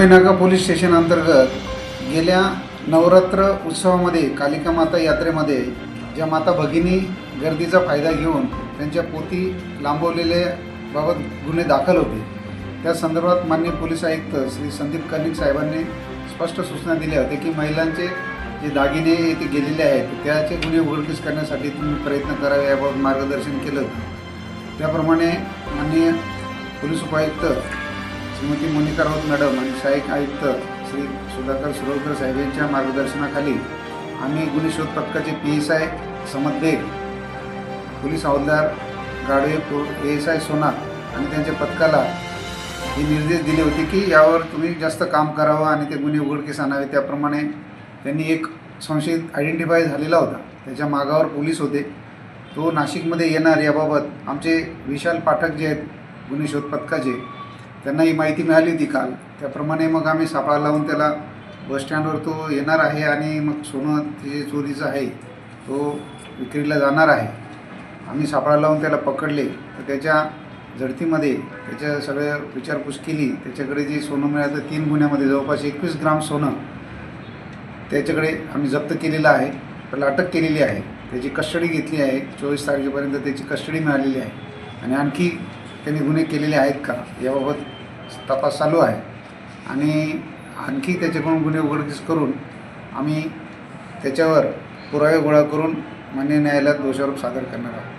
नाका police station अंतर्गत गेल्या नवरात्र उत्सवामध्ये कालिका माता यात्रेमध्ये ज्या माता भगिनी गर्दीचा फायदा घेऊन त्यांच्या पोती लांबवलेले बाबत गुन्हे दाखल होते, त्या संदर्भात माननीय पोलीस आयुक्त श्री संदीप कर्णिक साहेबांनी स्पष्ट सूचना दिल्या होत्या की महिलांचे जे दागिने येथे गेलेले आहेत त्याचे गुन्हे उघडकीस करण्यासाठी तुम्ही प्रयत्न करावे याबाबत मार्गदर्शन केलं होतं। त्याप्रमाणे माननीय पोलीस उपायुक्त श्रीमती मोनिका राऊत मॅडम आणि सहाय्यक आयुक्त श्री सुधाकर सुरवकर साहेब यांच्या मार्गदर्शनाखाली आम्ही गुन्हे शोध पथकाचे PSI समद बेग, पोलीस हवालदार गाडवे, ASI सोनार आणि त्यांच्या पथकाला हे निर्देश दिले होते की यावर तुम्ही जास्त काम करावं आणि ते गुन्हे उघडकीस आणावे। त्याप्रमाणे त्यांनी एक संशयित आयडेंटिफाय झालेला होता, त्याच्या मागावर पोलीस होते, तो नाशिकमध्ये येणार याबाबत आमचे विशाल पाठक जे आहेत गुन्हे शोध पथकाचे त्यांना ही माहिती मिळाली होती काल। त्याप्रमाणे मग आम्ही सापळा लावून त्याला बसस्टँडवर तो येणार आहे आणि मग सोनं जे चोरीचं आहे तो विक्रीला जाणार आहे। आम्ही सापळा लावून त्याला पकडले, तर त्याच्या झडतीमध्ये त्याच्या सगळ्या विचारपूस केली, त्याच्याकडे जे सोनं मिळालं 3 गुन्ह्यामध्ये जवळपास 21 ग्राम सोनं त्याच्याकडे आम्ही जप्त केलेलं आहे, त्याला अटक केलेली आहे, त्याची कस्टडी घेतली आहे। 24 तारखेपर्यंत त्याची कस्टडी मिळालेली आहे आणि आणखी त्यांनी गुन्हे केलेले आहेत का याबाबत तपास चालू आहे आणि आणखी त्याच्याकडून गुन्हे उघडकीस करून आम्ही त्याच्यावर पुरावे गोळा करून मान्य न्यायालयात दोषारोप सादर करणार आहोत।